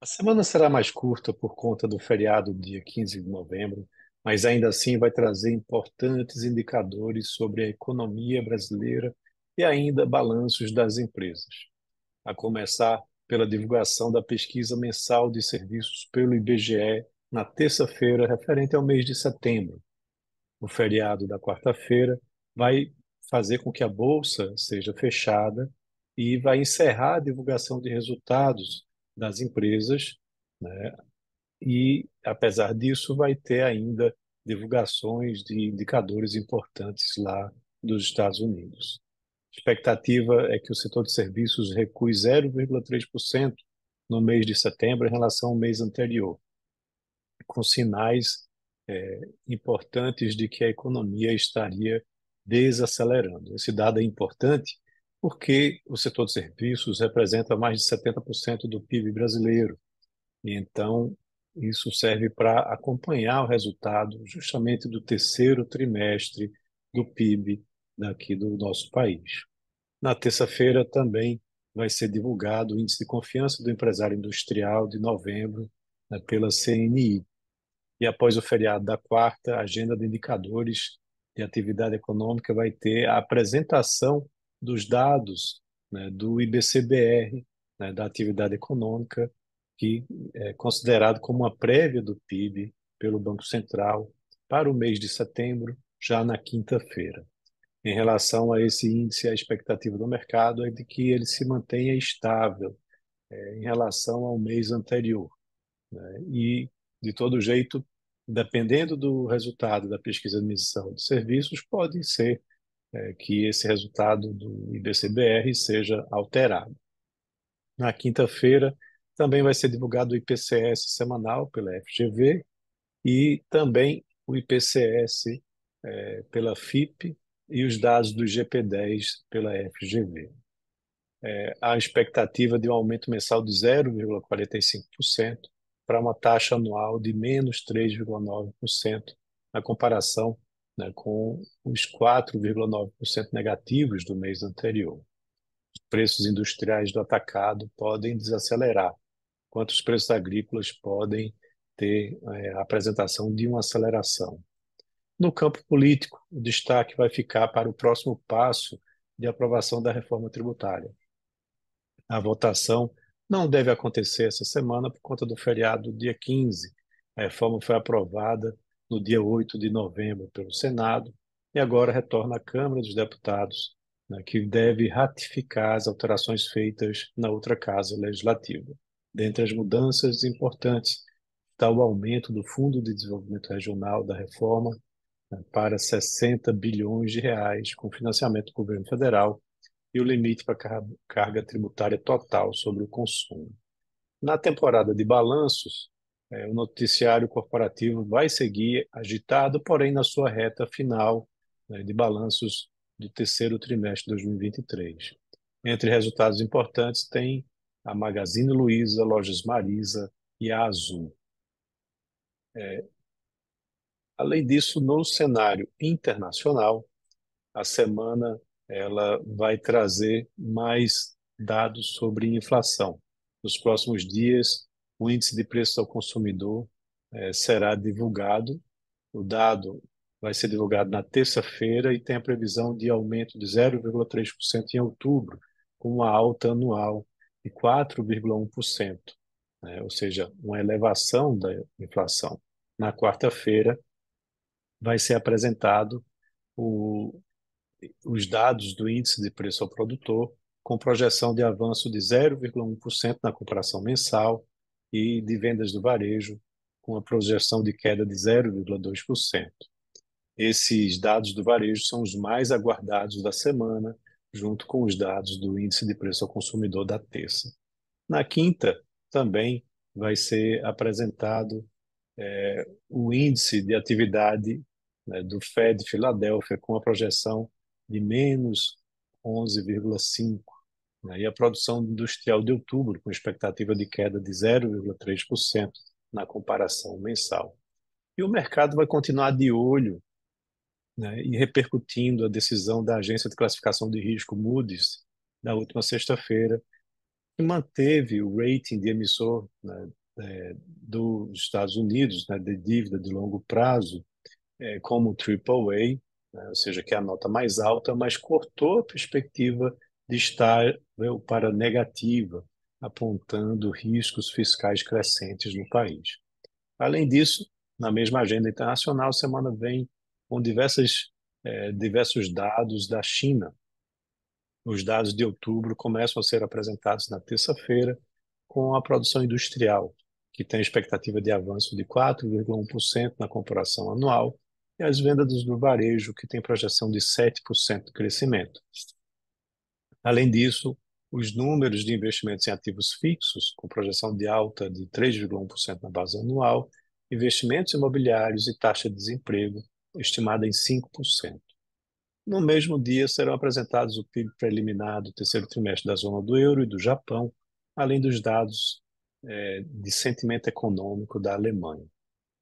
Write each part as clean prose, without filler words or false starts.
A semana será mais curta por conta do feriado dia 15 de novembro, mas ainda assim vai trazer importantes indicadores sobre a economia brasileira e ainda balanços das empresas, a começar pela divulgação da pesquisa mensal de serviços pelo IBGE na terça-feira, referente ao mês de setembro. O feriado da quarta-feira vai fazer com que a bolsa seja fechada e vai encerrar a divulgação de resultados das empresas, né? E, apesar disso, vai ter ainda divulgações de indicadores importantes lá dos Estados Unidos. A expectativa é que o setor de serviços recue 0,3% no mês de setembro em relação ao mês anterior, com sinais importantes de que a economia estaria desacelerando. Esse dado é importante porque o setor de serviços representa mais de 70% do PIB brasileiro. E então, isso serve para acompanhar o resultado justamente do terceiro trimestre do PIB daqui do nosso país. Na terça-feira também vai ser divulgado o Índice de Confiança do Empresário Industrial de novembro, né, pela CNI. E após o feriado da quarta, a agenda de indicadores de atividade econômica vai ter a apresentação dos dados, né, do IBCBR, né, da atividade econômica, que é considerado como uma prévia do PIB pelo Banco Central para o mês de setembro, já na quinta-feira. Em relação a esse índice, a expectativa do mercado é de que ele se mantenha estável, em relação ao mês anterior, né? E, de todo jeito, dependendo do resultado da pesquisa de missão de serviços, pode ser que esse resultado do IBCBR seja alterado. Na quinta-feira, também vai ser divulgado o IPCS semanal pela FGV e também o IPCS pela FIP e os dados do GP10 pela FGV. A expectativa de um aumento mensal de 0,45% para uma taxa anual de menos 3,9% na comparação, né, com os 4,9% negativos do mês anterior. Os preços industriais do atacado podem desacelerar, enquanto os preços agrícolas podem ter a apresentação de uma aceleração. No campo político, o destaque vai ficar para o próximo passo de aprovação da reforma tributária. A votação não deve acontecer essa semana por conta do feriado dia 15. A reforma foi aprovada no dia 8 de novembro pelo Senado e agora retorna à Câmara dos Deputados, né, que deve ratificar as alterações feitas na outra Casa Legislativa. Dentre as mudanças importantes está o aumento do Fundo de Desenvolvimento Regional da reforma, né, para 60 bilhões de reais, com financiamento do governo federal e o limite para a carga tributária total sobre o consumo. Na temporada de balanços, o noticiário corporativo vai seguir agitado, porém na sua reta final, né, de balanços do terceiro trimestre de 2023. Entre resultados importantes tem a Magazine Luiza, Lojas Marisa e a Azul. Além disso, no cenário internacional, a semana ela vai trazer mais dados sobre inflação. Nos próximos dias, o índice de preços ao consumidor será divulgado. O dado vai ser divulgado na terça-feira e tem a previsão de aumento de 0,3% em outubro, com uma alta anual de 4,1%, né? Ou seja, uma elevação da inflação. Na quarta-feira, vai ser apresentado o os dados do índice de preço ao produtor, com projeção de avanço de 0,1% na comparação mensal e de vendas do varejo, com a projeção de queda de 0,2%. Esses dados do varejo são os mais aguardados da semana, junto com os dados do índice de preço ao consumidor da terça. Na quinta, também vai ser apresentado o índice de atividade, né, do Fed Filadélfia, com a projeção de menos 11,5%, né, e a produção industrial de outubro, com expectativa de queda de 0,3% na comparação mensal. E o mercado vai continuar de olho, né, e repercutindo a decisão da agência de classificação de risco Moody's da última sexta-feira, que manteve o rating de emissor, né, dos Estados Unidos, né, de dívida de longo prazo, como AAA, né, ou seja, que é a nota mais alta, mas cortou a perspectiva de estável para negativa, apontando riscos fiscais crescentes no país. Além disso, na mesma agenda internacional, a semana vem com diversos dados da China. Os dados de outubro começam a ser apresentados na terça-feira, com a produção industrial, que tem expectativa de avanço de 4,1% na comparação anual, e as vendas do varejo, que tem projeção de 7% de crescimento. Além disso, os números de investimentos em ativos fixos, com projeção de alta de 3,1% na base anual, investimentos imobiliários e taxa de desemprego, estimada em 5%. No mesmo dia, serão apresentados o PIB preliminar do terceiro trimestre da zona do euro e do Japão, além dos dados de sentimento econômico da Alemanha.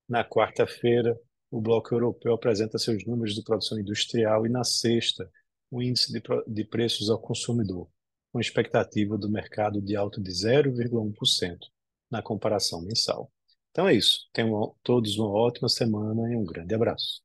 Na quarta-feira, o Bloco Europeu apresenta seus números de produção industrial e, na sexta, o índice de preços ao consumidor, com expectativa do mercado de alta de 0,1% na comparação mensal. Então é isso. Tenham todos uma ótima semana e um grande abraço.